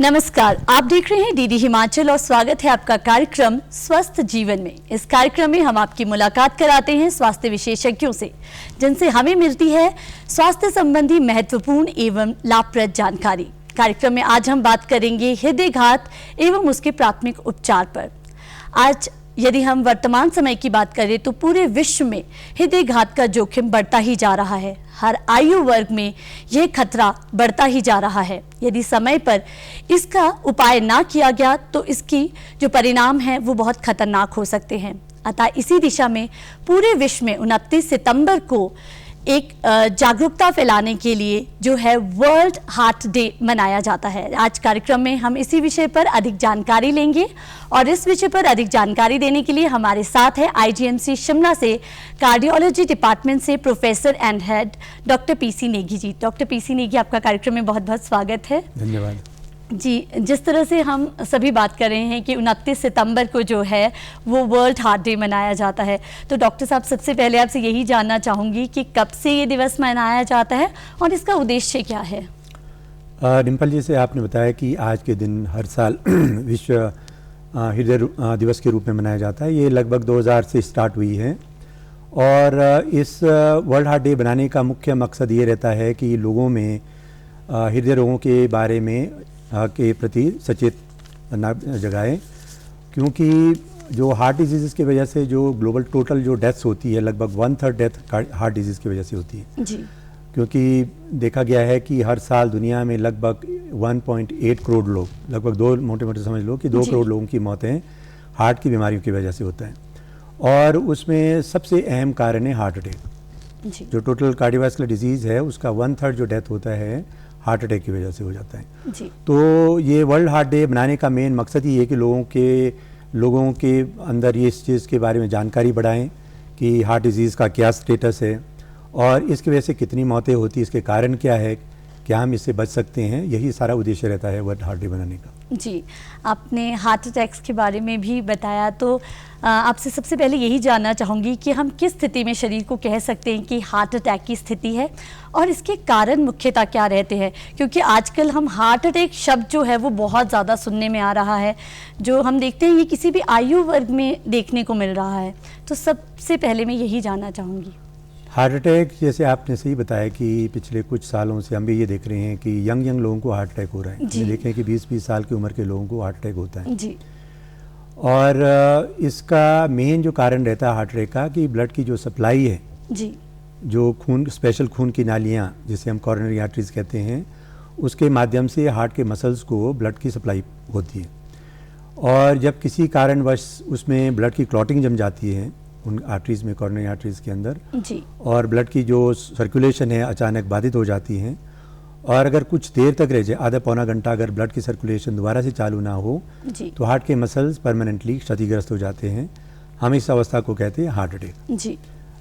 नमस्कार, आप देख रहे हैं डीडी हिमाचल और स्वागत है आपका कार्यक्रम स्वस्थ जीवन में। इस कार्यक्रम में हम आपकी मुलाकात कराते हैं स्वास्थ्य विशेषज्ञों से, जिनसे हमें मिलती है स्वास्थ्य संबंधी महत्वपूर्ण एवं लाभप्रद जानकारी। कार्यक्रम में आज हम बात करेंगे हृदयघात एवं उसके प्राथमिक उपचार पर। आज यदि हम वर्तमान समय की बात करें तो पूरे विश्व में हृदयघात का जोखिम बढ़ता ही जा रहा है। हर आयु वर्ग में यह खतरा बढ़ता ही जा रहा है। यदि समय पर इसका उपाय ना किया गया तो इसकी जो परिणाम है वो बहुत खतरनाक हो सकते हैं। अतः इसी दिशा में पूरे विश्व में 29 सितंबर को एक जागरूकता फैलाने के लिए जो है वर्ल्ड हार्ट डे मनाया जाता है। आज कार्यक्रम में हम इसी विषय पर अधिक जानकारी लेंगे और इस विषय पर अधिक जानकारी देने के लिए हमारे साथ है आईजीएमसी शिमला से कार्डियोलॉजी डिपार्टमेंट से professor and head doctor PC Negi ji. Doctor PC Negi, आपका कार्यक्रम में बहुत बहुत स्वागत है। धन्यवाद जी। जिस तरह से हम सभी बात कर रहे हैं कि 29 सितंबर को जो है वो वर्ल्ड हार्ट डे मनाया जाता है, तो डॉक्टर साहब सबसे पहले आपसे यही जानना चाहूँगी कि कब से ये दिवस मनाया जाता है और इसका उद्देश्य क्या है। डिम्पल जी, से आपने बताया कि आज के दिन हर साल विश्व हृदय दिवस के रूप में मनाया जाता है। ये लगभग 2000 से स्टार्ट हुई है और इस वर्ल्ड हार्ट डे बनाने का मुख्य मकसद ये रहता है कि लोगों में हृदय रोगों के बारे में के प्रति सचेत जगाएं, क्योंकि जो हार्ट डिजीज़ की वजह से जो ग्लोबल टोटल जो डेथ्स होती है लगभग 1/3 डेथ हार्ट डिजीज़ की वजह से होती है जी। क्योंकि देखा गया है कि हर साल दुनिया में लगभग 1.8 करोड़ लोग, लगभग दो मोटे समझ लो कि 2 करोड़ लोगों की मौतें हार्ट की बीमारियों की वजह से होता है और उसमें सबसे अहम कारण है हार्ट अटैक। जो टोटल कार्डियोवास्कुलर डिजीज़ है उसका 1/3 जो डेथ होता है हार्ट अटैक की वजह से हो जाता है जी। तो ये वर्ल्ड हार्ट डे बनाने का मेन मकसद ही है कि लोगों के अंदर ये इस चीज़ के बारे में जानकारी बढ़ाएं कि हार्ट डिजीज़ का क्या स्टेटस है और इसकी वजह से कितनी मौतें होती हैं, इसके कारण क्या है, क्या हम इससे बच सकते हैं। यही सारा उद्देश्य रहता है वर्ल्ड हार्ट डे बनाने का। जी, आपने हार्ट अटैक्स के बारे में भी बताया, तो आपसे सबसे पहले यही जानना चाहूँगी कि हम किस स्थिति में शरीर को कह सकते हैं कि हार्ट अटैक की स्थिति है और इसके कारण मुख्यतः क्या रहते हैं, क्योंकि आजकल हम हार्ट अटैक शब्द जो है वो बहुत ज़्यादा सुनने में आ रहा है, जो हम देखते हैं ये किसी भी आयु वर्ग में देखने को मिल रहा है। तो सबसे पहले मैं यही जानना चाहूँगी। हार्ट अटैक, जैसे आपने सही बताया कि पिछले कुछ सालों से हम भी ये देख रहे हैं कि यंग लोगों को हार्ट अटैक हो रहा है। देखें कि 20-20 साल की उम्र के लोगों को हार्ट अटैक होता है जी। और इसका मेन जो कारण रहता है हार्ट अटैक का कि ब्लड की जो सप्लाई है जी, जो खून, स्पेशल खून की नालियाँ जिसे हम कॉरोनरी आर्टरीज कहते हैं, उसके माध्यम से हार्ट के मसल्स को ब्लड की सप्लाई होती है और जब किसी कारणवश उसमें ब्लड की क्लॉटिंग जम जाती है उन आर्टरीज में, कॉरोनरी आर्टरीज के अंदर जी, और ब्लड की जो सर्कुलेशन है अचानक बाधित हो जाती है और अगर कुछ देर तक रह जाए, आधा पौना घंटा अगर ब्लड की सर्कुलेशन दोबारा से चालू ना हो तो हार्ट के मसल्स परमानेंटली क्षतिग्रस्त हो जाते हैं। हम इस अवस्था को कहते हैं हार्ट अटैक जी।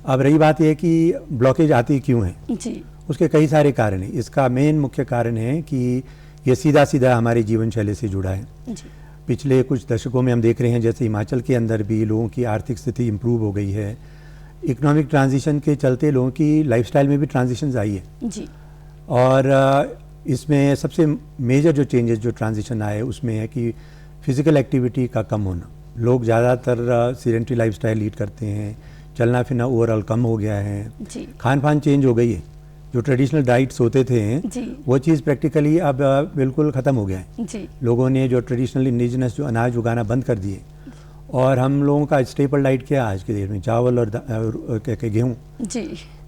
अब रही बात यह कि ब्लॉकेज आती क्यों है जी, उसके कई सारे कारण हैं। इसका मेन मुख्य कारण है कि ये सीधा हमारी जीवन शैली से जुड़ा है जी। पिछले कुछ दशकों में हम देख रहे हैं जैसे हिमाचल के अंदर भी लोगों की आर्थिक स्थिति इम्प्रूव हो गई है, इकोनॉमिक ट्रांजिशन के चलते लोगों की लाइफस्टाइल में भी ट्रांजिशंस आई है जी। और इसमें सबसे मेजर जो चेंजेस जो ट्रांजिशन आए उसमें है कि फिज़िकल एक्टिविटी का कम होना। लोग ज़्यादातर सीडेंटरी लाइफस्टाइल लीड करते हैं, चलना फिरना ओवरऑल कम हो गया है, खान पान चेंज हो गई है। जो ट्रेडिशनल डाइट्स होते थे वो चीज़ प्रैक्टिकली अब बिल्कुल ख़त्म हो गया है जी। लोगों ने जो ट्रेडिशनल इंडिजिनस जो अनाज उगाना बंद कर दिए और हम लोगों का स्टेपल डाइट क्या आज के डेट में चावल और गेहूँ जी।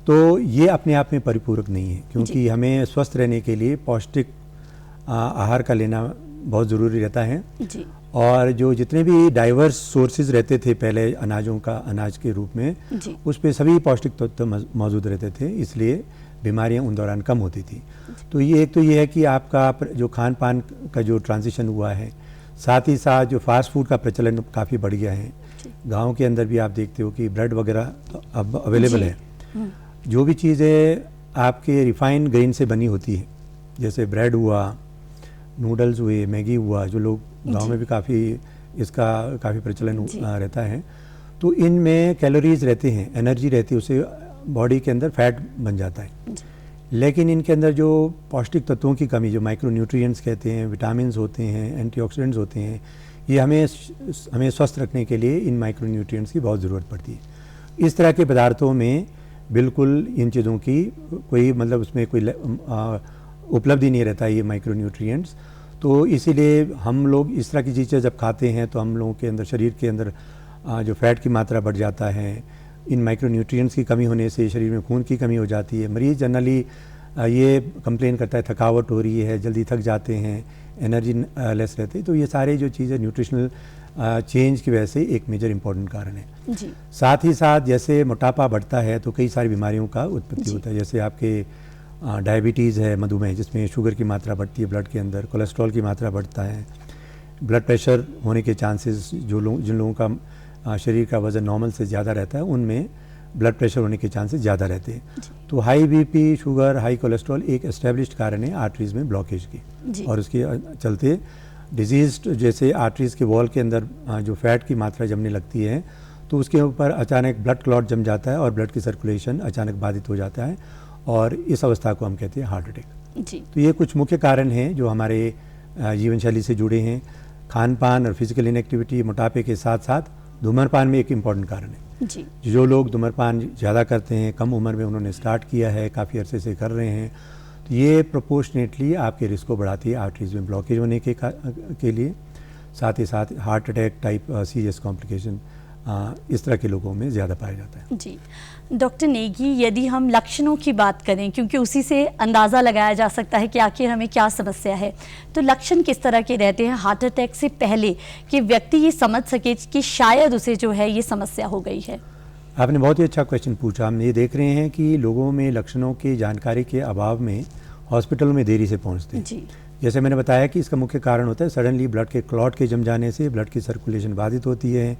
तो ये अपने आप में परिपूरक नहीं है, क्योंकि हमें स्वस्थ रहने के लिए पौष्टिक आहार का लेना बहुत ज़रूरी रहता है जी। और जो जितने भी डाइवर्स सोर्सेज रहते थे पहले अनाजों का, अनाज के रूप में उस पर सभी पौष्टिक तत्व मौजूद रहते थे, इसलिए बीमारियां उन दौरान कम होती थी। तो ये एक तो ये है कि आपका जो खान पान का जो ट्रांजिशन हुआ है, साथ ही साथ जो फास्ट फूड का प्रचलन काफ़ी बढ़ गया है। गांव के अंदर भी आप देखते हो कि ब्रेड वगैरह अब अवेलेबल है। जो भी चीज़ें आपके रिफाइंड ग्रेन से बनी होती है, जैसे ब्रेड हुआ, नूडल्स हुए, मैगी हुआ, जो लोग गांव में भी इसका काफ़ी प्रचलन रहता है, तो इनमें कैलोरीज रहते हैं, एनर्जी रहती है, उसे बॉडी के अंदर फैट बन जाता है। लेकिन इनके अंदर जो पौष्टिक तत्वों की कमी, जो माइक्रो न्यूट्रिएंट्स कहते हैं, विटामिन्स होते हैं, एंटीऑक्सीडेंट्स होते हैं, ये हमें स्वस्थ रखने के लिए इन माइक्रो न्यूट्रिएंट्स की बहुत ज़रूरत पड़ती है। इस तरह के पदार्थों में बिल्कुल इन चीज़ों की कोई मतलब उसमें कोई उपलब्धि नहीं रहता ये माइक्रो न्यूट्रिएंट्स। तो इसीलिए हम लोग इस तरह की चीज़ें जब खाते हैं तो हम लोगों के अंदर, शरीर के अंदर जो फैट की मात्रा बढ़ जाता है। इन माइक्रो न्यूट्रिएंट्स की कमी होने से शरीर में खून की कमी हो जाती है। मरीज़ जनरली ये कंप्लेन करता है थकावट हो रही है, जल्दी थक जाते हैं, एनर्जी लेस रहती है। तो ये सारे जो चीज़ें न्यूट्रिशनल चेंज की वजह से एक मेजर इंपॉर्टेंट कारण है जी। साथ ही साथ जैसे मोटापा बढ़ता है तो कई सारी बीमारियों का उत्पत्ति होता है। जैसे आपके डायबिटीज़ है, मधुमेह जिसमें शुगर की मात्रा बढ़ती है ब्लड के अंदर, कोलेस्ट्रॉल की मात्रा बढ़ता है, ब्लड प्रेशर होने के चांसेस, जिन लोगों का शरीर का वज़न नॉर्मल से ज़्यादा रहता है उनमें ब्लड प्रेशर होने के चांसेस ज़्यादा रहते हैं। तो high BP, sugar, high cholesterol एक एस्टेब्लिश्ड कारण है आर्टरीज़ में ब्लॉकेज की, और उसके चलते डिजीज जैसे आर्टरीज़ के वॉल के अंदर जो फैट की मात्रा जमने लगती है तो उसके ऊपर अचानक ब्लड क्लॉट जम जाता है और ब्लड की सर्कुलेशन अचानक बाधित हो जाता है, और इस अवस्था को हम कहते हैं हार्ट अटैक जी। तो ये कुछ मुख्य कारण हैं जो हमारे जीवन शैली से जुड़े हैं। खान पान और फिजिकल इनएक्टिविटी, मोटापे के साथ साथ धूम्रपान में एक इम्पॉर्टेंट कारण है जी। जो लोग धूम्रपान ज़्यादा करते हैं, कम उम्र में उन्होंने स्टार्ट किया है, काफ़ी अरसे से कर रहे हैं, तो ये प्रोपोर्शनेटली आपके रिस्क को बढ़ाती है आर्टरीज में ब्लॉकेज होने के लिए। साथ ही साथ heart attack type serious complication इस तरह के लोगों में ज़्यादा पाया जाता है जी। डॉक्टर नेगी, यदि हम लक्षणों की बात करें, क्योंकि उसी से अंदाज़ा लगाया जा सकता है कि आखिर हमें क्या समस्या है, तो लक्षण किस तरह के रहते हैं हार्ट अटैक से पहले कि व्यक्ति ये समझ सके कि शायद उसे जो है ये समस्या हो गई है? आपने बहुत ही अच्छा क्वेश्चन पूछा। हम ये देख रहे हैं कि लोगों में लक्षणों की जानकारी के अभाव में हॉस्पिटल में देरी से पहुँचते हैं जी। जैसे मैंने बताया कि इसका मुख्य कारण होता है सडनली ब्लड के क्लॉट के जम जाने से ब्लड की सर्कुलेशन बाधित होती है,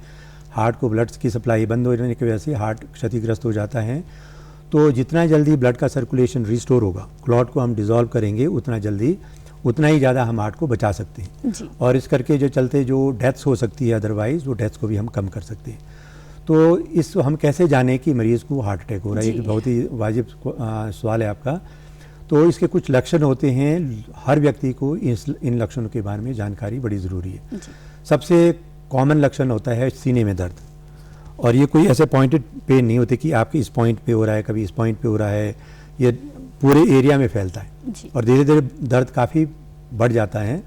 हार्ट को ब्लड की सप्लाई बंद हो जाने की वजह से हार्ट क्षतिग्रस्त हो जाता है। तो जितना जल्दी ब्लड का सर्कुलेशन रिस्टोर होगा, क्लॉट को हम डिसॉल्व करेंगे, उतना जल्दी उतना ही ज़्यादा हम हार्ट को बचा सकते हैं जी। और इस करके जो चलते जो डेथ्स हो सकती है अदरवाइज, वो डेथ्स को भी हम कम कर सकते हैं। तो इस हम कैसे जाने कि मरीज़ को हार्ट अटैक हो रहा है, एक बहुत ही वाजिब सवाल है आपका। तो इसके कुछ लक्षण होते हैं, हर व्यक्ति को इन लक्षणों के बारे में जानकारी बड़ी ज़रूरी है। सबसे कॉमन लक्षण होता है सीने में दर्द, और ये कोई ऐसे पॉइंटेड पेन नहीं होते कि आपके इस पॉइंट पे हो रहा है, कभी इस पॉइंट पे हो रहा है, ये पूरे एरिया में फैलता है और धीरे धीरे दर्द काफ़ी बढ़ जाता है।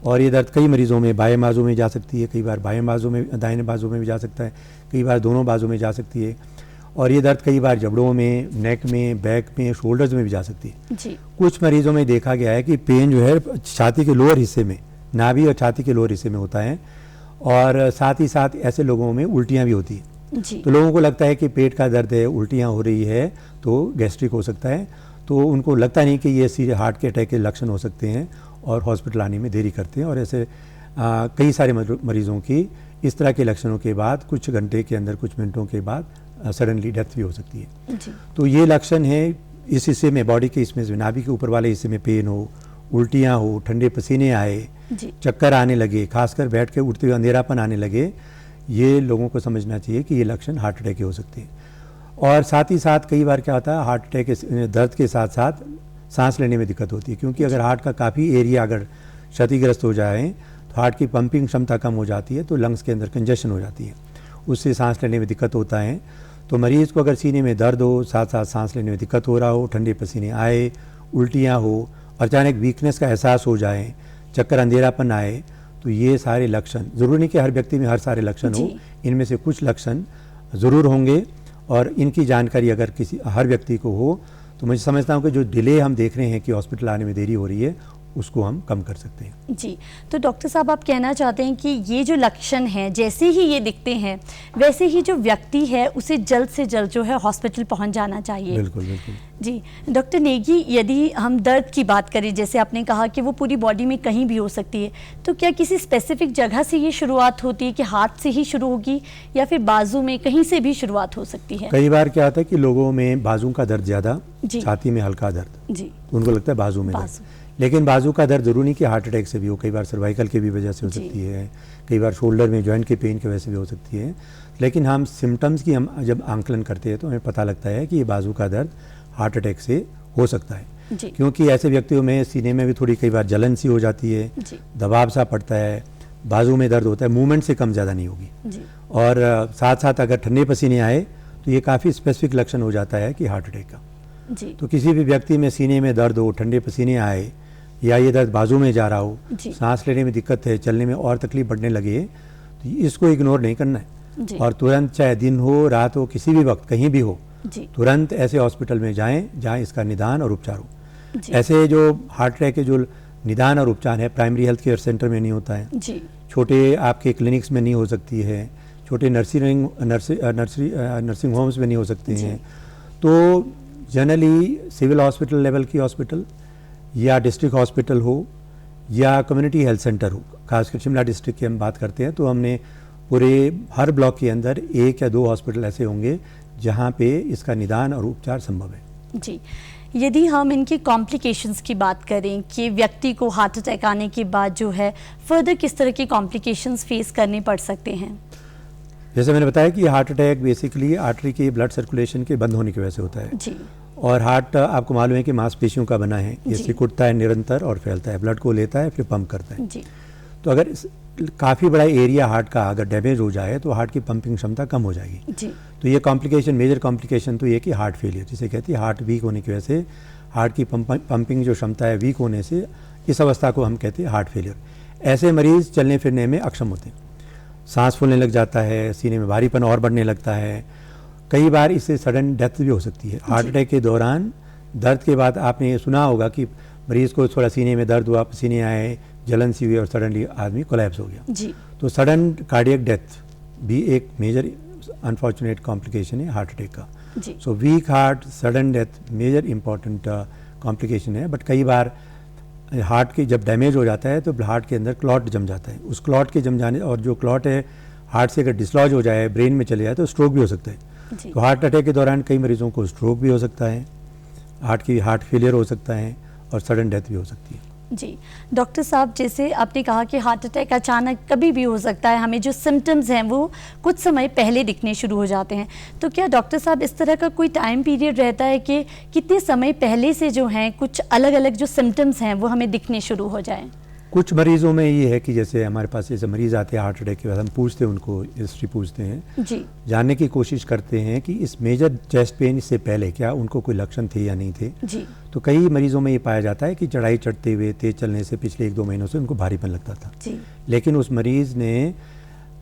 और ये दर्द कई मरीज़ों में बाएं बाजू में जा सकती है, कई बार बाएं बाजू में, दाहिने बाजू में भी जा सकता है, कई बार दोनों बाजू में जा सकती है। और ये दर्द कई बार जबड़ों में, नेक में, बैक में, शोल्डर्स में भी जा सकती है जी। कुछ मरीज़ों में देखा गया है कि पेन जो है छाती के लोअर हिस्से में, नाभि और छाती के लोअर हिस्से में होता है, और साथ ही साथ ऐसे लोगों में उल्टियाँ भी होती है जी। तो लोगों को लगता है कि पेट का दर्द है, उल्टियाँ हो रही है, तो गैस्ट्रिक हो सकता है। तो उनको लगता नहीं कि ये सीधे हार्ट के अटैक के लक्षण हो सकते हैं और हॉस्पिटल आने में देरी करते हैं। और ऐसे कई सारे मरीज़ों की इस तरह के लक्षणों के बाद कुछ घंटे के अंदर, कुछ मिनटों के बाद सडनली डेथ भी हो सकती है जी। तो ये लक्षण है इस हिस्से में, बॉडी के इसमें नाभि के ऊपर वाले हिस्से में पेन हो, उल्टियाँ हो, ठंडे पसीने आए, चक्कर आने लगे, खासकर बैठ के उठते हुए अंधेरापन आने लगे, ये लोगों को समझना चाहिए कि ये लक्षण हार्ट अटैक के हो सकते हैं। और साथ ही साथ कई बार क्या होता है, हार्ट अटैक के दर्द के साथ साथ सांस लेने में दिक्कत होती है, क्योंकि अगर हार्ट का काफ़ी एरिया अगर क्षतिग्रस्त हो जाए तो हार्ट की पंपिंग क्षमता कम हो जाती है, तो लंग्स के अंदर कंजेशन हो जाती है, उससे सांस लेने में दिक्कत होता है। तो मरीज़ को अगर सीने में दर्द हो, साथ साथ सांस लेने में दिक्कत हो रहा हो, ठंडे पसीने आए, उल्टियाँ हो, अचानक वीकनेस का एहसास हो जाए, चक्कर, अंधेरापन आए, तो ये सारे लक्षण, ज़रूरी नहीं कि हर व्यक्ति में हर सारे लक्षण हो, इनमें से कुछ लक्षण ज़रूर होंगे। और इनकी जानकारी अगर हर व्यक्ति को हो तो मैं समझता हूँ कि जो डिले हम देख रहे हैं कि हॉस्पिटल आने में देरी हो रही है, उसको हम कम कर सकते हैं जी। तो डॉक्टर साहब, आप कहना चाहते हैं कि ये जो लक्षण हैं, जैसे ही ये दिखते हैं वैसे ही जो व्यक्ति है उसे जल्द से जल्द जो है हॉस्पिटल पहुंच जाना चाहिए? बिल्कुल बिल्कुल जी। डॉक्टर नेगी, यदि हम दर्द की बात करें, जैसे आपने कहा कि वो पूरी बॉडी में कहीं भी हो सकती है, तो क्या किसी स्पेसिफिक जगह से ये शुरुआत होती है कि हाथ से ही शुरू होगी या फिर बाजू में कहीं से भी शुरुआत हो सकती है? कई बार क्या होता है कि लोगों में बाजू का दर्द ज़्यादा, छाती में हल्का दर्द जी, उनको लगता है बाजू में दर्द, लेकिन बाजू का दर्द जरूरी नहीं कि हार्ट अटैक से भी हो, कई बार सर्वाइकल के भी वजह से हो सकती है, कई बार शोल्डर में जॉइंट के पेन की वजह से भी हो सकती है। लेकिन हम सिम्टम्स की हम जब आंकलन करते हैं तो हमें पता लगता है कि ये बाजू का दर्द हार्ट अटैक से हो सकता है, जी। क्योंकि ऐसे व्यक्तियों में सीने में भी थोड़ी कई बार जलन सी हो जाती है, जी। दबाव सा पड़ता है, बाजू में दर्द होता है, मूवमेंट से कम ज़्यादा नहीं होगी। जी। और साथ साथ अगर ठंडे पसीने आए तो ये काफ़ी स्पेसिफिक लक्षण हो जाता है कि हार्ट अटैक का। जी। तो किसी भी व्यक्ति में सीने में दर्द हो, ठंडे पसीने आए, या ये दर्द बाजू में जा रहा हो, जी। सांस लेने में दिक्कत है, चलने में और तकलीफ बढ़ने लगे, तो इसको इग्नोर नहीं करना है। जी। और तुरंत, चाहे दिन हो रात हो, किसी भी वक्त कहीं भी हो, जी। तुरंत ऐसे हॉस्पिटल में जाएं जहां इसका निदान और उपचार हो। जी। ऐसे जो हार्ट अटैक के जो निदान और उपचार है प्राइमरी हेल्थ केयर सेंटर में नहीं होता है, जी। छोटे आपके क्लिनिक्स में नहीं हो सकती है, छोटे नर्सिंग होम्स में नहीं हो सकते जी। हैं। तो जनरली सिविल हॉस्पिटल लेवल की हॉस्पिटल या डिस्ट्रिक्ट हॉस्पिटल हो या कम्युनिटी हेल्थ सेंटर हो, खासकर शिमला डिस्ट्रिक्ट की हम बात करते हैं तो हमने पूरे हर ब्लॉक के अंदर 1 या 2 हॉस्पिटल ऐसे होंगे जहां पे इसका निदान और उपचार संभव है। जी। यदि हम इनकी कॉम्प्लिकेशंस की बात करें कि व्यक्ति को हार्ट अटैक आने के बाद जो है फर्दर किस तरह की कॉम्प्लिकेशंस फेस करने पड़ सकते हैं? जैसे मैंने बताया कि हार्ट अटैक बेसिकली आर्टरी के ब्लड सर्कुलेशन के बंद होने की वजह से होता है। जी। और हार्ट आपको मालूम है कि मांसपेशियों का बना है, ये जी। सिकुड़ता है निरंतर और फैलता है, ब्लड को लेता है फिर पंप करता है। जी। तो अगर काफ़ी बड़ा एरिया हार्ट का अगर डैमेज हो जाए तो हार्ट की पंपिंग क्षमता कम हो जाएगी। जी। तो ये कॉम्प्लिकेशन, मेजर कॉम्प्लिकेशन तो ये कि हार्ट फेलियर, जिसे कहती है हार्ट वीक होने की वजह से, हार्ट की पंपिंग जो क्षमता है वीक होने से, इस अवस्था को हम कहते हैं हार्ट फेलियर। ऐसे मरीज चलने फिरने में अक्षम होते हैं, सांस फूलने लग जाता है, सीने में भारीपन और बढ़ने लगता है, कई बार इससे सडन डेथ भी हो सकती है। हार्ट अटैक के दौरान दर्द के बाद आपने ये सुना होगा कि मरीज को थोड़ा सीने में दर्द हुआ, पसीने आए, जलन सी हुई और सडनली आदमी कोलैप्स हो गया। जी। तो सडन कार्डियक डेथ भी एक मेजर अनफॉर्चुनेट कॉम्प्लिकेशन है हार्ट अटैक का। जी। So weak heart, sudden death major important complication है। बट कई बार हार्ट की जब डैमेज हो जाता है तो हार्ट के अंदर क्लॉट जम जाता है, उस क्लॉट के जम जाने, और जो क्लॉट है हार्ट से अगर डिसलॉज हो जाए, ब्रेन में चले जाए तो स्ट्रोक भी हो सकता है। जी। तो हार्ट अटैक के दौरान कई मरीजों को स्ट्रोक भी हो सकता है, हार्ट फेलियर हो सकता है और सडन डेथ भी हो सकती है। जी। डॉक्टर साहब, जैसे आपने कहा कि हार्ट अटैक अचानक कभी भी हो सकता है, हमें जो सिम्टम्स हैं वो कुछ समय पहले दिखने शुरू हो जाते हैं, तो क्या डॉक्टर साहब इस तरह का कोई टाइम पीरियड रहता है कि कितने समय पहले से जो हैं कुछ अलग अलग जो सिम्टम्स हैं वो हमें दिखने शुरू हो जाएं? कुछ मरीजों में ये है कि जैसे हमारे पास जैसे मरीज आते हैं हार्ट अटैक के बाद, हम पूछते हैं उनको, हिस्ट्री पूछते हैं, जी। जानने की कोशिश करते हैं कि इस मेजर चेस्ट पेन से पहले क्या उनको कोई लक्षण थे या नहीं थे। जी। तो कई मरीजों में ये पाया जाता है कि चढ़ाई चढ़ते हुए तेज चलने से पिछले 1-2 महीनों से उनको भारीपन लगता था। जी। लेकिन उस मरीज ने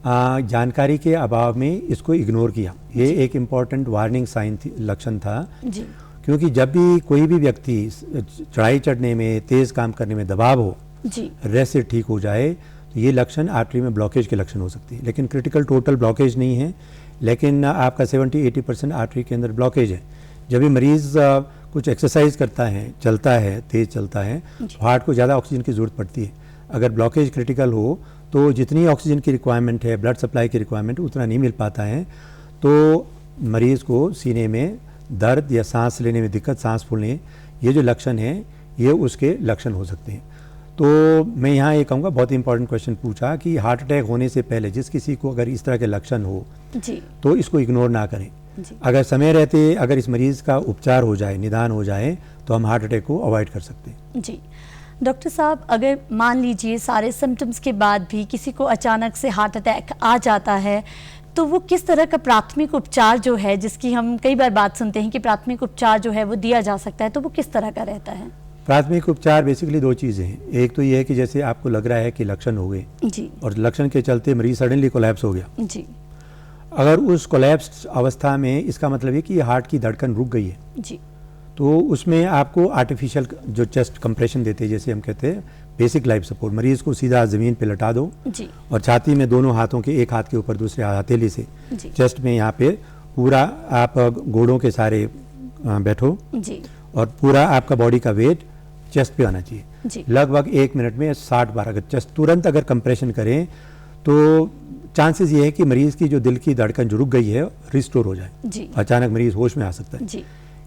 जानकारी के अभाव में इसको इग्नोर किया। ये एक इम्पॉर्टेंट वार्निंग साइन लक्षण था। जी। क्योंकि जब भी कोई भी व्यक्ति चढ़ाई चढ़ने में, तेज काम करने में दबाव हो, जी। रेस्ट से ठीक हो जाए, तो ये लक्षण आर्टरी में ब्लॉकेज के लक्षण हो सकते हैं। लेकिन क्रिटिकल टोटल ब्लॉकेज नहीं है, लेकिन आपका 70-80% आर्टरी के अंदर ब्लॉकेज है। जब भी मरीज कुछ एक्सरसाइज करता है, चलता है, तेज चलता है, तो हार्ट को ज़्यादा ऑक्सीजन की ज़रूरत पड़ती है। अगर ब्लॉकेज क्रिटिकल हो तो जितनी ऑक्सीजन की रिक्वायरमेंट है, ब्लड सप्लाई की रिक्वायरमेंट, उतना नहीं मिल पाता है, तो मरीज़ को सीने में दर्द या सांस लेने में दिक्कत, सांस फूलने, ये जो लक्षण हैं ये उसके लक्षण हो सकते हैं। तो मैं यहाँ ये कहूँगा, बहुत इंपॉर्टेंट क्वेश्चन पूछा कि हार्ट अटैक होने से पहले जिस किसी को अगर इस तरह के लक्षण हो जी। तो इसको इग्नोर ना करें। जी। अगर समय रहते अगर इस मरीज़ का उपचार हो जाए, निदान हो जाए, तो हम हार्ट अटैक को अवॉइड कर सकते हैं। जी। डॉक्टर साहब, अगर मान लीजिए सारे सिम्टम्स के बाद भी किसी को अचानक से हार्ट अटैक आ जाता है, तो वो किस तरह का प्राथमिक उपचार जो है, जिसकी हम कई बार बात सुनते हैं कि प्राथमिक उपचार जो है वो दिया जा सकता है, तो वो किस तरह का रहता है? प्राथमिक उपचार बेसिकली 2 चीज़ें हैं। एक तो ये है कि जैसे आपको लग रहा है कि लक्षण हो गए जी। और लक्षण के चलते मरीज सडनली कोलैप्स हो गया, जी। अगर उस कोलैप्स अवस्था में इसका मतलब है कि हार्ट की धड़कन रुक गई है, जी। तो उसमें आपको आर्टिफिशियल जो चेस्ट कंप्रेशन देते हैं, जैसे हम कहते हैं बेसिक लाइफ सपोर्ट, मरीज को सीधा ज़मीन पे लटा दो जी। और छाती में दोनों हाथों के, एक हाथ के ऊपर दूसरे हथेली से जी। चेस्ट में यहाँ पे पूरा आप घोड़ों के सारे बैठो जी। और पूरा आपका बॉडी का वेट चेस्ट पे आना चाहिए। जी। लगभग 1 मिनट में 60 बार अगर चेस्ट तुरंत अगर कंप्रेशन करें तो चांसेस ये है कि मरीज की जो दिल की धड़कन जो रुक गई है रिस्टोर हो जाए। जी। अचानक मरीज होश में आ सकता है। जी।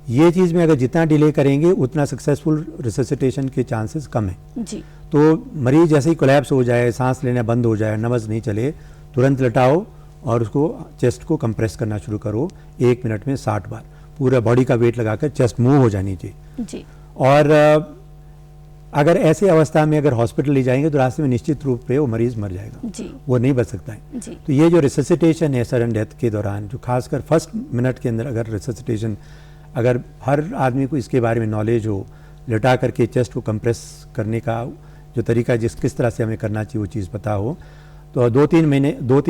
ये चीज़ में अगर जितना डिले करेंगे उतना सक्सेसफुल रिससिटेशन के चांसेस कम है। जी। तो मरीज जैसे ही कोलैप्स हो जाए, सांस लेना बंद हो जाए, नब्ज नहीं चले, तुरंत लटाओ और उसको चेस्ट को कंप्रेस करना शुरू करो 1 मिनट में 60 बार। पूरा बॉडी का वेट लगाकर चेस्ट मूव हो जानी चाहिए जी। और अगर ऐसे अवस्था में अगर हॉस्पिटल ले जाएंगे तो रास्ते में निश्चित रूप पे वो मरीज मर जाएगा जी। वो नहीं बच सकता है जी। तो ये जो रिससिटेशन है सडन डेथ के दौरान, जो खासकर फर्स्ट मिनट के अंदर अगर रिससिटेशन, अगर हर आदमी को इसके बारे में नॉलेज हो, लिटा करके चेस्ट को कंप्रेस करने का जो तरीका किस तरह से हमें करना चाहिए वो चीज़ पता हो, तो 2-3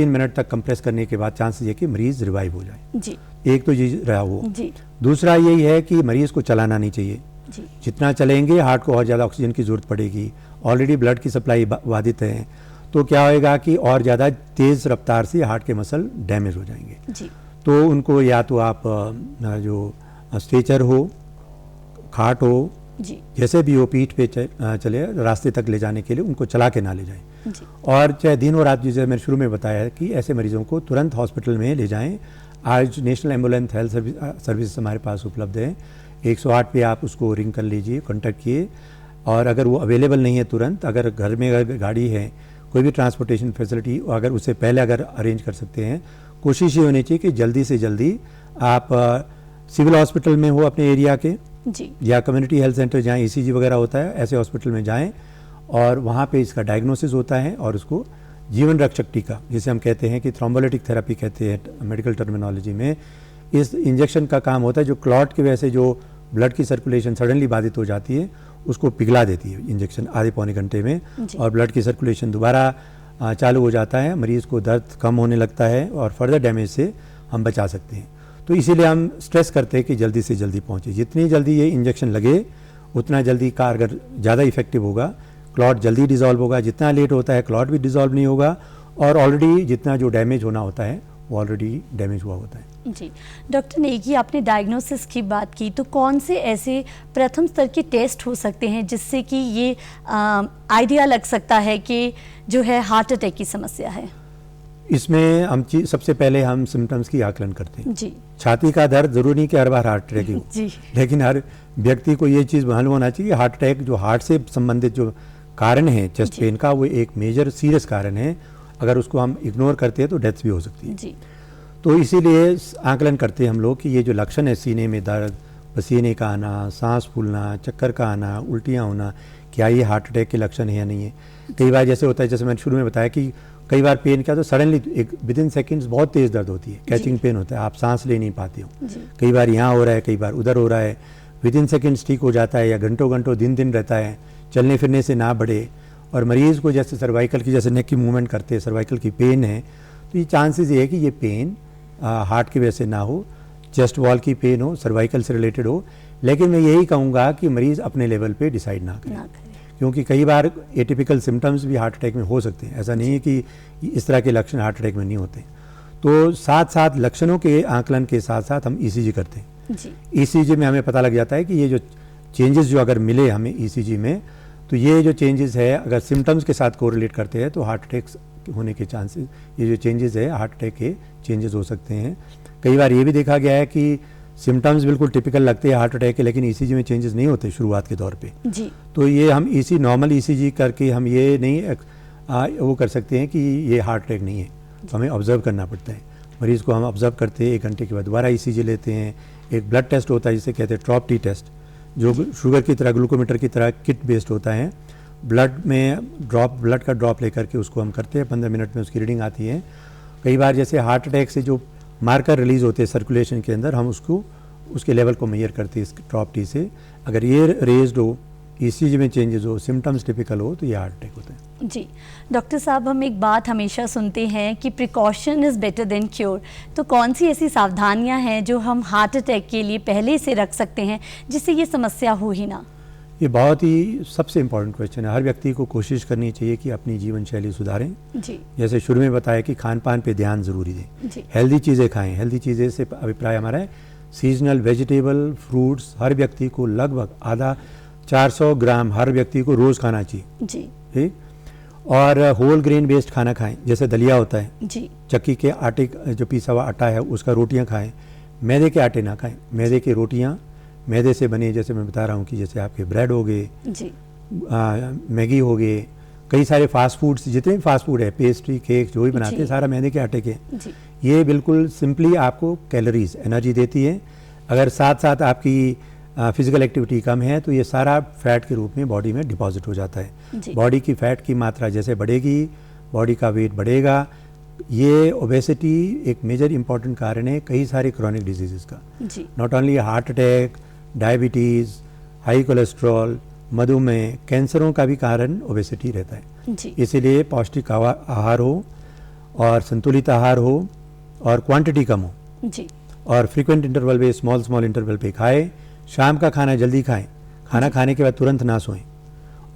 मिनट तक कंप्रेस करने के बाद चांसेस ये कि मरीज रिवाइव हो जाए जी। एक तो चीज़ रहा वो। जी। दूसरा यही है कि मरीज को चलाना नहीं चाहिए जी। जितना चलेंगे हार्ट को और ज़्यादा ऑक्सीजन की ज़रूरत पड़ेगी, ऑलरेडी ब्लड की सप्लाई बाधित है, तो क्या होएगा कि और ज़्यादा तेज़ रफ्तार से हार्ट के मसल डैमेज हो जाएंगे जी। तो उनको या तो आप जो स्ट्रेचर हो, खाट हो, जी। जैसे भी हो, पीठ पे चले रास्ते तक ले जाने के लिए उनको चला के ना ले जाएं जी। और चाहे दिन और रात, जैसे मैंने शुरू में बताया है कि ऐसे मरीजों को तुरंत हॉस्पिटल में ले जाएं। आज नेशनल एम्बुलेंस हेल्थ सर्विस हमारे पास उपलब्ध है, 108 पे आप उसको रिंग कर लीजिए, कॉन्टैक्ट किए, और अगर वो अवेलेबल नहीं है तुरंत, अगर घर में अगर गाड़ी है, कोई भी ट्रांसपोर्टेशन फैसिलिटी अगर उससे पहले अगर अरेंज कर सकते हैं, कोशिश ये होनी चाहिए कि जल्दी से जल्दी आप सिविल हॉस्पिटल में हो अपने एरिया के जी। या कम्युनिटी हेल्थ सेंटर जहाँ ECG वगैरह होता है, ऐसे हॉस्पिटल में जाएं और वहाँ पे इसका डायग्नोसिस होता है और उसको जीवन रक्षक टीका, जिसे हम कहते हैं कि थ्रोम्बोलिटिक थेरेपी कहते हैं मेडिकल टर्मिनोलॉजी में, इस इंजेक्शन का काम होता है जो क्लॉट की वजह से जो ब्लड की सर्कुलेशन सडनली बाधित हो जाती है उसको पिघला देती है इंजेक्शन आधे पौने घंटे में, और ब्लड की सर्कुलेशन दोबारा चालू हो जाता है, मरीज़ को दर्द कम होने लगता है और फर्दर डैमेज से हम बचा सकते हैं। तो इसीलिए हम स्ट्रेस करते हैं कि जल्दी से जल्दी पहुँचे, जितनी जल्दी ये इंजेक्शन लगे उतना जल्दी कारगर ज़्यादा इफेक्टिव होगा, क्लॉट जल्दी डिज़ोल्व होगा, जितना लेट होता है क्लॉट भी डिज़ोल्व नहीं होगा, और ऑलरेडी जितना जो डैमेज होना होता है वो ऑलरेडी डैमेज हुआ होता है। जी। डॉक्टर नेगी, आपने डायग्नोसिस की बात की, तो कौन से ऐसे प्रथम स्तर के टेस्ट हो सकते हैं जिससे कि ये आइडिया लग सकता है कि जो है हार्ट अटैक की समस्या है? इसमें हम सबसे पहले हम सिम्टम्स की आकलन करते हैं जी। छाती का दर्द जरूरी नहीं कि हर बार हार्ट अटैक हो जी। लेकिन हर व्यक्ति को ये चीज़ मालूम होना चाहिए हार्ट अटैक जो हार्ट से संबंधित जो कारण है चेस्ट पेन का, वो एक मेजर सीरियस कारण है, अगर उसको हम इग्नोर करते हैं तो डेथ भी हो सकती है। जी। तो इसीलिए आकलन करते हैं हम लोग कि ये जो लक्षण है सीने में दर्द, पसीने का आना, सांस फूलना, चक्कर का आना, उल्टियाँ होना, क्या ये हार्ट अटैक के लक्षण है या नहीं है। कई बार जैसे होता है, जैसे मैंने शुरू में बताया कि कई बार पेन क्या तो सडनली एक विदिन सेकंड्स बहुत तेज़ दर्द होती है, कैचिंग पेन होता है, आप सांस ले नहीं पाते हो, कई बार यहाँ हो रहा है, कई बार उधर हो रहा है, विदिन सेकंड्स ठीक हो जाता है या घंटों घंटों दिन रहता है, चलने फिरने से ना बढ़े, और मरीज़ को जैसे सर्वाइकल की जैसे नेक की मूवमेंट करते हैं, सर्वाइकल की पेन है, तो ये चांसेस ये है कि ये पेन हार्ट की वजह से ना हो, चेस्ट वॉल की पेन हो, सर्वाइकल से रिलेटेड हो। लेकिन मैं यही कहूँगा कि मरीज़ अपने लेवल पे डिसाइड ना करें, क्योंकि कई बार एटिपिकल सिम्टम्स भी हार्ट अटैक में हो सकते हैं, ऐसा नहीं है कि इस तरह के लक्षण हार्ट अटैक में नहीं होते। तो साथ साथ लक्षणों के आकलन के साथ साथ हम ECG करते हैं। ECG में हमें पता लग जाता है कि ये जो चेंजेस जो अगर मिले हमें ECG में, तो ये जो चेंजेस है अगर सिम्टम्स के साथ कोरिलेट करते हैं तो हार्ट अटैक होने के चांसेस, ये जो चेंजेस है हार्ट अटैक के चेंजेस हो सकते हैं। कई बार ये भी देखा गया है कि सिम्टम्स बिल्कुल टिपिकल लगते हैं हार्ट अटैक के, लेकिन ECG में चेंजेस नहीं होते शुरुआत के दौर पे। जी। तो ये हम नॉर्मल ECG करके हम ये नहीं वो कर सकते हैं कि ये हार्ट अटैक नहीं है, तो हमें ऑब्जर्व करना पड़ता है। मरीज़ को हम ऑब्जर्व करते हैं, 1 घंटे के बाद दोबारा ECG लेते हैं। एक ब्लड टेस्ट होता है जिसे कहते हैं ट्रॉप टी टेस्ट, जो शुगर की तरह ग्लूकोमीटर की तरह किट बेस्ड होता है। ब्लड का ड्रॉप लेकर के उसको हम करते हैं, 15 मिनट में उसकी रीडिंग आती है। कई बार जैसे हार्ट अटैक से जो मार्कर रिलीज होते हैं सर्कुलेशन के अंदर, हम उसके लेवल को मेजर करते हैं इस ट्रॉप टी से। अगर ये रेज्ड हो, ECG में चेंजेस हो, सिम्टम्स टिपिकल हो, तो ये हार्ट अटैक होता है। जी। डॉक्टर साहब, हम एक बात हमेशा सुनते हैं कि precaution is better than cure, तो कौन सी ऐसी सावधानियां हैं जो हम हार्ट अटैक के लिए पहले से रख सकते हैं जिससे ये समस्या हो ही ना? ये बहुत ही सबसे इम्पॉर्टेंट क्वेश्चन है। हर व्यक्ति को कोशिश करनी चाहिए कि अपनी जीवन शैली सुधारें। जी। जैसे शुरू में बताया कि खान पान पे ध्यान ज़रूरी दें, हेल्दी चीज़ें खाएं। हेल्दी चीज़ें से अभिप्राय हमारा है सीजनल वेजिटेबल, फ्रूट्स, हर व्यक्ति को लगभग आधा 400 ग्राम हर व्यक्ति को रोज़ खाना चाहिए। जी। ठीक। और होल ग्रेन बेस्ड खाना खाएं, जैसे दलिया होता है, जी। चक्की के आटे जो पिसा हुआ आटा है उसका रोटियां खाएं। मैदे के आटे ना खाएं, मैदे की रोटियां मैदे से बने, जैसे मैं बता रहा हूँ कि जैसे आपके ब्रेड हो गए, मैगी हो गए, कई सारे फास्ट फूड्स, जितने भी फास्ट फूड है, पेस्ट्री, केक जो भी बनाते हैं सारा मैदे के आटे के। ये बिल्कुल सिंपली आपको कैलोरीज एनर्जी देती है। अगर साथ साथ आपकी फिजिकल एक्टिविटी कम है तो ये सारा फैट के रूप में बॉडी में डिपॉजिट हो जाता है। बॉडी की फैट की मात्रा जैसे बढ़ेगी, बॉडी का वेट बढ़ेगा। ये ओबेसिटी एक मेजर इंपॉर्टेंट कारण है कई सारे क्रॉनिक डिजीजेस का, not only heart attack, diabetes, high cholesterol, मधुमेह, कैंसरों का भी कारण ओबेसिटी रहता है। इसीलिए पौष्टिक आहार हो और संतुलित आहार हो और क्वांटिटी कम हो और फ्रीक्वेंट इंटरवल पे, स्मॉल इंटरवल पे खाएं। शाम का खाना जल्दी खाएं, खाना खाने के बाद तुरंत ना सोएं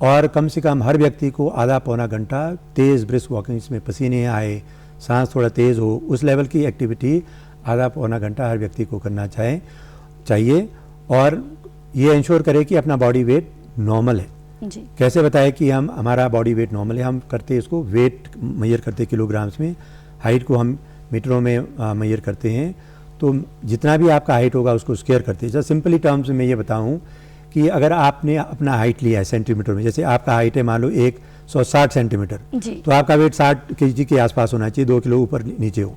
और कम से कम हर व्यक्ति को आधा पौना घंटा तेज़ ब्रिस्क वॉकिंग, जिसमें पसीने आए, सांस थोड़ा तेज़ हो, उस लेवल की एक्टिविटी आधा पौना घंटा हर व्यक्ति को करना चाहिए और ये इंश्योर करें कि अपना बॉडी वेट नॉर्मल है। कैसे बताएं कि हमारा बॉडी वेट नॉर्मल है? हम करते इसको वेट मेजर करते किलोग्राम्स में, हाइट को हम मीटरों में मेजर करते हैं। तो जितना भी आपका हाइट होगा उसको स्क्वायर करते हैं। जैसे सिंपली टर्म्स में ये बताऊं कि अगर आपने अपना हाइट लिया है सेंटीमीटर में, जैसे आपका हाइट है मान लो 160 सेंटीमीटर, तो आपका वेट 60 kg के आसपास होना चाहिए, 2 किलो ऊपर नीचे हो।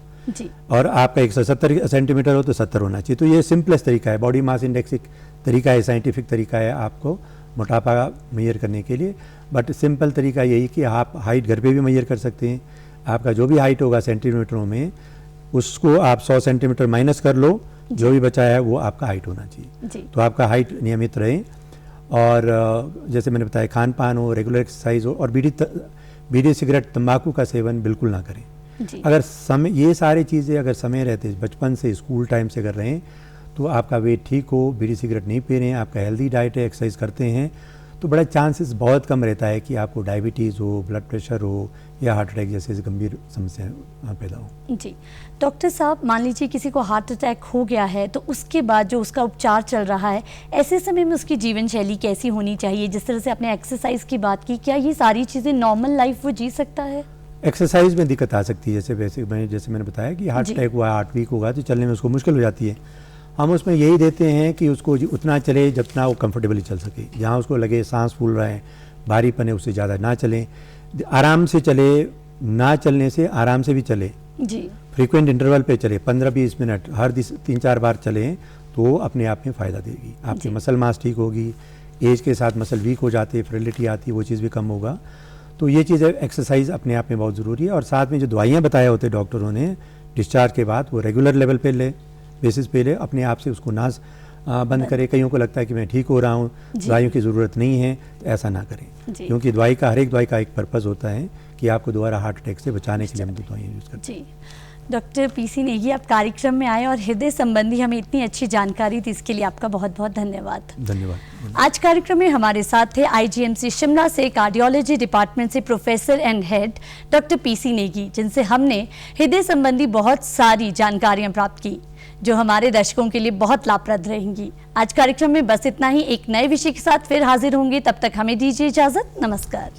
और आपका 170 सेंटीमीटर हो तो 70 होना चाहिए। तो ये सिंपलेस्ट तरीका है, बॉडी मास इंडेक्स एक तरीका है, साइंटिफिक तरीका है आपको मोटापा मेजर करने के लिए। बट सिंपल तरीका यही कि आप हाइट घर पे भी मेजर कर सकते हैं। आपका जो भी हाइट होगा सेंटीमीटरों में, उसको आप 100 सेंटीमीटर माइनस कर लो, जो भी बचा है वो आपका हाइट होना चाहिए। तो आपका हाइट नियमित रहे और जैसे मैंने बताया खान पान हो, रेगुलर एक्सरसाइज हो और बीड़ी सिगरेट तंबाकू का सेवन बिल्कुल ना करें। अगर समय ये सारी चीज़ें अगर समय रहते बचपन से, स्कूल टाइम से कर रहे हैं तो आपका वेट ठीक हो, बीड़ी सिगरेट नहीं पी रहे हैं, आपका हेल्दी डाइट है, एक्सरसाइज करते हैं, तो बड़ा चांसेस बहुत कम रहता है कि आपको डायबिटीज़ हो, ब्लड प्रेशर हो या हार्ट अटैक जैसे गंभीर समस्याएं पैदा हो। जी डॉक्टर साहब, मान लीजिए किसी को हार्ट अटैक हो गया है तो उसके बाद जो उसका उपचार चल रहा है, ऐसे समय में उसकी जीवन शैली कैसी होनी चाहिए? जिस तरह से आपने एक्सरसाइज की बात की, क्या ये सारी चीज़ें नॉर्मल लाइफ वो जी सकता है? एक्सरसाइज में दिक्कत आ सकती है। जैसे मैंने बताया कि हार्ट अटैक हुआ, हार्ट वीक होगा तो चलने में उसको मुश्किल हो जाती है। हम उसमें यही देते हैं कि उसको उतना चले जितना वो कंफर्टेबली चल सके। जहाँ उसको लगे सांस फूल रहा है, भारीपन है, उससे ज़्यादा ना चलें, आराम से चले, ना चलने से आराम से भी चले जी। फ्रीक्वेंट इंटरवल पे चले, 15-20 मिनट हर 3-4 बार चलें तो अपने आप में फ़ायदा देगी। आपकी मसल मास ठीक होगी, एज के साथ मसल वीक हो जाते, फ्रेलिटी आती, वो चीज़ भी कम होगा। तो ये चीज़ एक्सरसाइज अपने आप में बहुत ज़रूरी है। और साथ में जो दवाइयाँ बताए होते डॉक्टरों ने डिस्चार्ज के बाद, वो रेगुलर लेवल पे ले, बेसिस पे ले, अपने आप से उसको ना बंद करें। कईयों को लगता है कि मैं ठीक हो रहा हूँ, दवाइयों की ज़रूरत नहीं है, ऐसा ना करें, क्योंकि हर एक दवाई का एक पर्पज़ होता है कि आपको दोबारा हार्ट अटैक से बचाने के लिए हम दवाइयाँ यूज़ करते हैं। डॉक्टर पीसी नेगी, आप कार्यक्रम में आए और हृदय संबंधी हमें इतनी अच्छी जानकारी दी, इसके लिए आपका बहुत बहुत धन्यवाद। धन्यवाद। आज कार्यक्रम में हमारे साथ थे IGMC शिमला से कार्डियोलॉजी डिपार्टमेंट से professor and head doctor PC Negi, जिनसे हमने हृदय संबंधी बहुत सारी जानकारियां प्राप्त की जो हमारे दर्शकों के लिए बहुत लाभप्रद रहेंगी। आज कार्यक्रम में बस इतना ही। एक नए विषय के साथ फिर हाजिर होंगे, तब तक हमें दीजिए इजाजत। नमस्कार।